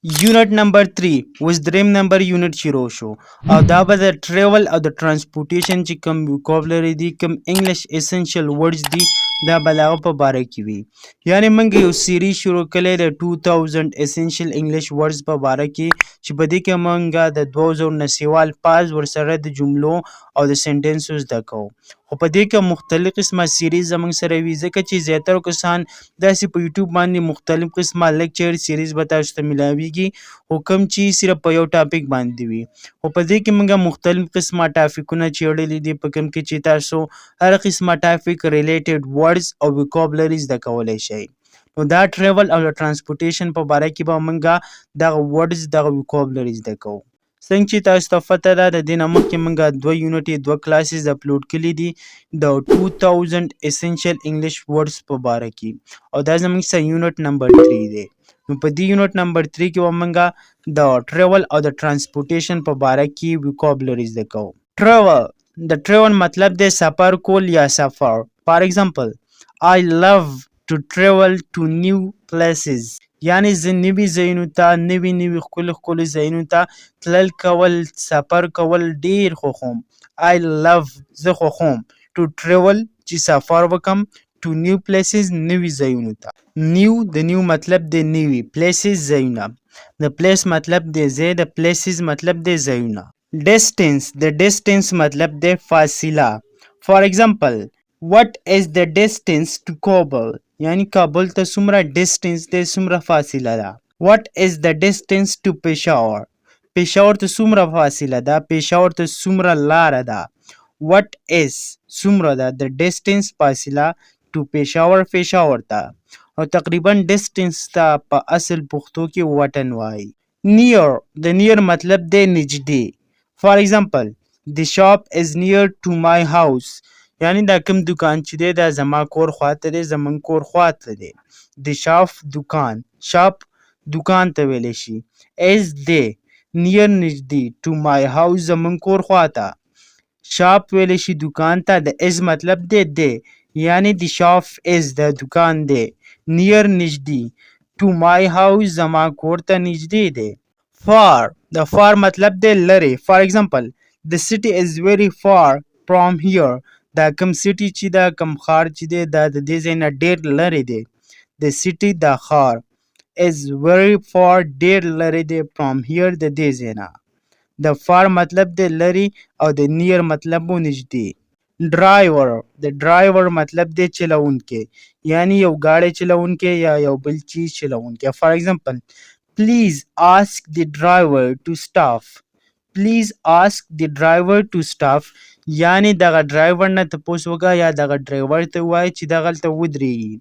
یونټ نمبر 3 اوس دریم نمبر یونټ شروع شو او دا به د ټریول او د ترانسپورټیشن چې کوم وکابلري دي کوم انګلیش اسنشل ورډز دي دا به د هغه په باره کې وي. یعنې موږ یو سیریز شروع کړی د 2000 اسنشل انګلیش ورډز په باره کې چې په دې کې موږ د 2000 نه سیوال پاس ورسره د جملو او د سنټنسو زده کوو. خو په دې کې مختلف قسمه سیریز زموږ سره وي ځکه چې زیاتره کسان داسې په یوټیوب باندې مختلف قسمه لیکچر سیریز به تاسو ته ملاویږي خو کوم چې صرف په یو ټاپک باندې وي. خو په دې کې موږ مختلف قسمه ټاپکونه څېړلي دي په کوم کې چې تاسو هر قسمه ټاپک ریلیټډ ورډز او وکابلري زده کولی شئ. نو دا ټریول او ترانسپورټیشن په باره کې به موږ دغه ورډز دغه وکابلري زده کوو. څنګه چې تاسو ته پته ده د دې نه مخکې موږ 2 یونټ 2 کلاسز اپلوډ کړي دي د 2000 اسنشل انګلیش ورډز په باره کې او دا زموږ سره یونټ نمبر 3 دی. نو په دې یونټ نمبر 3 کې به موږ د ټریول او د ترانسپورټیشن په باره کې وکابلري زده کوو. ټریول د ټریول مطلب دی سفر کول یا سفر. فار ایگزامپل I love to travel to new places. یعنی زه نوي ځایونو ته نوي ښکلي ځایونو ته تلل کول سفر کول ډیر خوښوم. I love زه خوښوم to travel چې سفر وکم to new places نوي ځایونو ته. نیو د نیو مطلب دی نوي places ځایونه. د place مطلب دی ځای د places مطلب دی ځایونه. Distance د distance مطلب دی فاصله. For example What is the distance to Kabul? یعنی کابل ته څومره ډیسټنس دی څومره فاصله ده. What is the distance to Peshawar? پېښور ته څومره فاصله ده پېښور ته څومره لاره ده. What is څومره ده د ډیسټنس فاصله to پېښور ته او تقریبا ډیسټنس ته په اصل پښتو کې وطن وایي. Near د near مطلب دی نږدې. For example The shop is near to my house. یعنی دا کوم دکان چې دی دا زما کور خواته دی زمونږ کور خواته دی. د شاپ دکان شاپ دکان ته ویلی شي. is دی نیر نږدې to my house زمونږ کور خواته. شاپ ویلی شي دکان ته د is مطلب دی دی یعنی د شاپ is د دکان دی نیر نږدې to my house زما کور ته نږدې دی. far د far مطلب دی لرې. For example The city is very far from here. دا کوم سیټي چې دا کوم ښار چې دی دا د دې ځای نه ډېر لرې دی. د سیټي دا ښار is very far ډېر لرې دی from here د دې ځای نه. د far مطلب دی لرې او د near مطلب و نږدې. ډرایور د ډرایور مطلب دی چلونکی یعنی یو ګاډی چلونکی یا یو بل چیز چلونکی. For example Please ask the driver to stop. Please ask the driver to stop یعنی دغه ډرایور نه تپوس وکړه یا دغه ډرایور ته ووایه چې دغلته ودرېږي.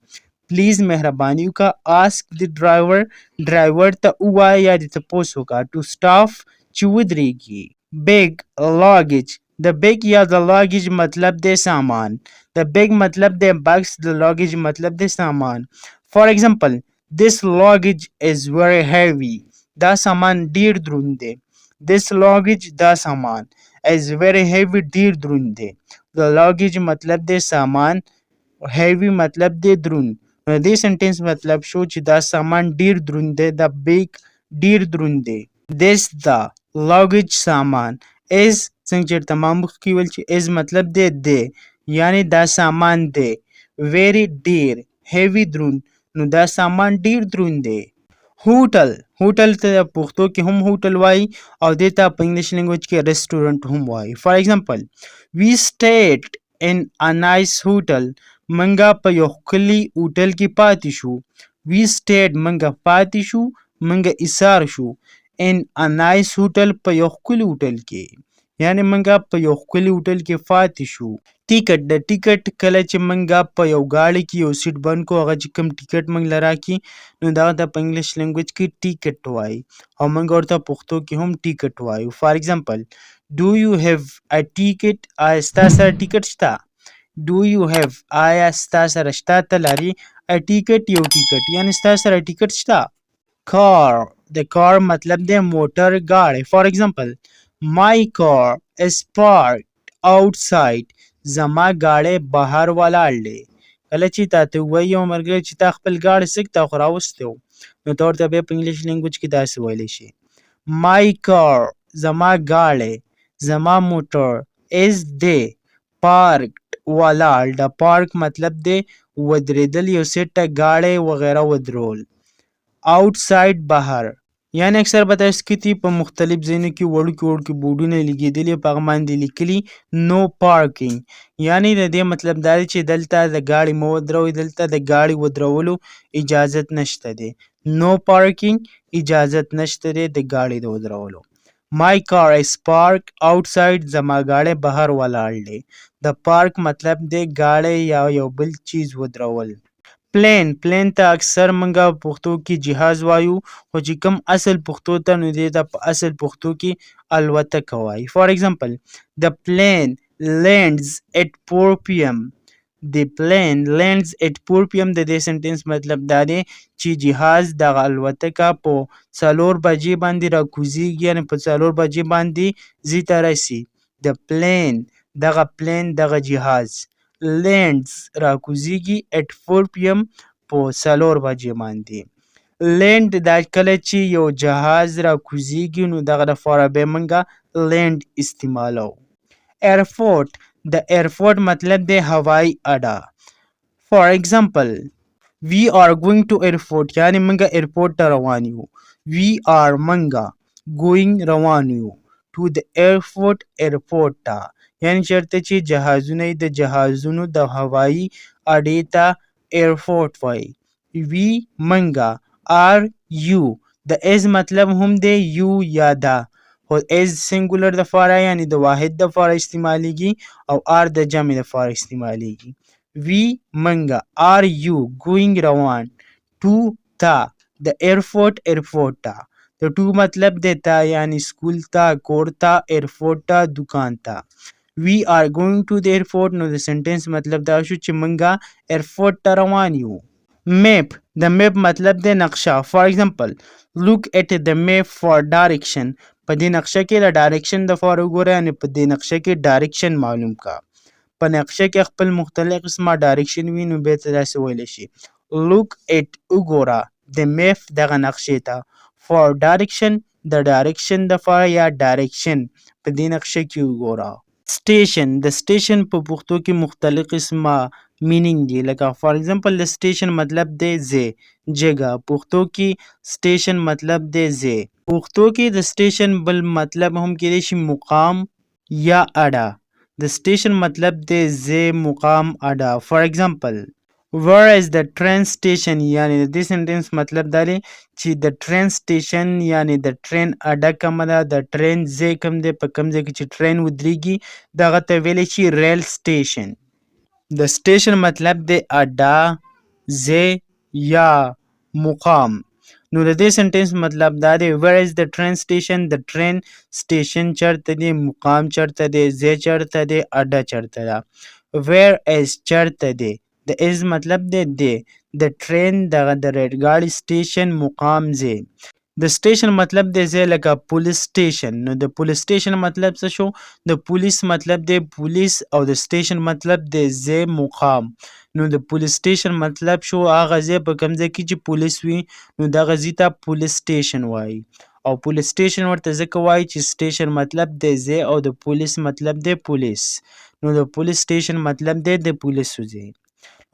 پلیز مهرباني وکړه ask the driver ډرایور ته ووایه یا دې تپوس وکړه to stop چې ودرېږي. big luggage د big یا د luggage مطلب دی سامان. د big مطلب دی بکس د luggage مطلب دی سامان. For example This luggage is very heavy. دا سامان ډیر دروند دی. This luggage دا سامان is very heavy ډیر دروند دی. د luggage مطلب دی سامان heavy مطلب دی دروند. نو د دې سنټنس مطلب شو چې دا سامان ډیر دروند دی دا big ډیر دروند دی. This دا luggage سامان is څنګه چې تمام مخکې ویل چې is مطلب دی دی یعنی دا سامان دی very ډیر heavy دروند نو دا سامان ډیر دروند دی. هوټل هوټل ته پښتو کې هم هوټل وایي او دې ته په انګلیش لینګویج کې ریسټورنټ هم وایي. For example We stayed in a nice hotel. منګه په یو ښکلي هوټل کې پاتې شو. We stayed منګه پاتې شو منګه ایثار شو in a nice hotel په یو ښکلي هوټل کې یعنی منګه په یو ښکلي هوټل کې پاتې شو. ټیکټ د ټیکټ کله چې منګه په یو ګاډي کې یو سیټ بند کو هغه چې کوم ټیکټ منګ له راکړي نو دغه ته په انګلیش لینګویج کې ټیکټ وایي او منګ ورته پښتو کې هم ټیکټ وایو. For example Do you have a ticket? آیا ستا سره ټیکټ شته؟ Do you have آیا ستا سره شته ته لري a ticket یو ټیکټ یعنی ستا سره ټیکټ شته. Car د car مطلب دی موټر ګاډی. For example My car is parked outside. زما ګاډی بهر ولاړ دی. کله چې تا ته ووایي یو ملګری چې تا خپل ګاډی څنګ ته خو راوستی و نو ته ورته بیا په انګلیش لینګویج کې داسې ویلی شي. My car زما ګاړی، زما موټر is دی parked ولاړ. د پارک مطلب دی ودرېدل، یو سیټ ته ګاړی وغیره ودرول. outside بهر، یعنی اکثر به تاسو کتي په مختلف ځایونو کې وړوکي بورډونه لیږدېدلي په هغه باندې لیکلي نو پارکینګ، یعنی د دې مطلب دا دی چې دلته د ګاړي مه ودروئ، دلته د ګاړي ودرولو اجازت نشته دی. نو پارکینګ اجازت نشته دی د ګاړي د ودرولو. My car is parked outside زما ګاړی بهر ولاړ دی. د پارک مطلب دی ګاړی یا یو بل چیز ودرول. پلین ته اکثر منګه په پښتو کې جهاز وایو، خو چې کوم اصل پښتو ته نو دې ته په اصل پښتو کې الوتکه وایي. فار ایگزامپل the plane lands at 4 pm. The plane lands at 4 pm د دې سنټنس مطلب دا دی چې جهاز دغه الوتکه په 4 بجې باندې راکوزیږي، یعنې په 4 بجې باندې ځي ته رسي. د پلین دغه جهاز lands راکوزیږي at 4 pm په 4 بجې باندې. لینډ دا کله چې یو جهاز راکوزیږي نو دغه دپاره بیا موږ لینډ استعمالوو. ایرپورټ د ایرپورټ مطلب دی هوایي اډه. فار ایگزامپل we are going to airport، یعنی موږ ایرپورټ ته روان یو. we are موږ going روان یو to the airport ایرپورټ ته، یعنی چېرته چې جهازونه د جهازونو د هوایي اډې ته ایرپورټ وایي. we موږ are you د از مطلب هم دی یو یا دا، خو از سنګولر دپاره یعنی د واحد دپاره استعمالیږي او آر د جمع دپاره استعمالیږي. we موږ are you going روان to ته د ایرپورټ ته. د ټو مطلب دی ته یعنی سکول ته، کور ته، ایرپورټ ته، دکان ته. we are going to the airport نو د سنټنس مطلب دا شو چې موږ ایرپورټ ته روان یو. میپ د میپ مطلب دی نقشه. فار ایگزامپل look at the map for direction. په دې نقشه کې د ډایرکشن دپاره وګوره، یعنې په دې نقشه کې ډایرکشن معلوم کا. په نقشه کې خپل مختلف قسمه ډایرکشن وي نو بیا ته داسې ویلی شي look at وګوره the map دغه نقشې ته for direction د ډایرکشن دپاره یا ډایرکشن په دې نقشه کې وګوره. سټیشن د سټیشن په پښتو کې مختلف قسمه مینینګ دي، لکه فار ایگزامپل د سټیشن مطلب دی ځای، جګه. پښتو کې سټیشن مطلب دی ځای. پښتو کې د سټیشن بل مطلب هم کیدای شي مقام یا اډه. د سټیشن مطلب دی ځای، مقام، اډه. فار ایگزامپل where is the train station، یعنی د دې سنټنس مطلب دا دی چې د ټرین سټیشن یعنی د ټرین اډه کومه ده، د ټرین ځای کوم دی، په کوم ځای کې چې ټرین ودرېږي دغه ته ویلی شي ریل سټیشن. د سټیشن مطلب دی اډه، ځای یا مقام. نو د دې سنټنس مطلب دا دی where is the train station، د ټرین سټیشن چېرته دی، مقام چېرته دی، ځای چېرته دی، اډه چېرته ده. where is چېرته دی، د از مطلب دی دی، د ټرین دغه د ریل ګاډي سټیشن مقام ځای. د سټیشن مطلب دی ځای، لکه پولیس سټیشن. نو د پولیس سټیشن مطلب څه شو، د پولیس مطلب دی پولیس او د سټیشن مطلب دی ځای، مقام. نو د پولیس سټیشن مطلب شو هغه ځای په کوم ځای کې چې پولیس وي نو دغه ځای ته پولیس سټیشن وایي. او پولیس سټیشن ورته ځکه وایي چې سټیشن مطلب دی ځای او د پولیس مطلب دی پولیس. نو د پولیس سټیشن مطلب دی د پولیسو ځای.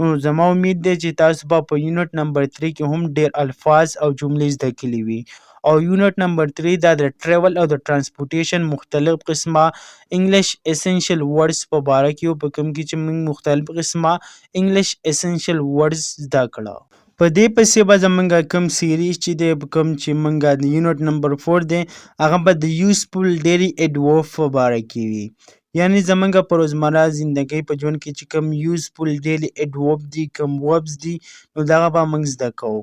نو زما امید دی چې تاسو به په یونټ نمبر 3 کې هم ډیر الفاظ او جملې زده کړي وي. او یونټ نمبر 3 دا د ټریول او د ترانسپورټیشن مختلف قسمه انګلیش اسنشل ورډز په باره کې او په کوم کې چې موږ مختلف قسمه انګلیش اسنشل ورډز زده کړه. په دې پسې به زمونږ کوم سیریز چې دی کوم چې موږ د یونټ نمبر 4 دی هغه به د یوزفول ډیلی ایډورب په باره کې وي، یعنی زمونږ په روزمره زندګۍ په ژوند کې چې کوم یوزفول ډیلی ایډورب دي، کوم وربز دي نو دغه به موږ زده کوو.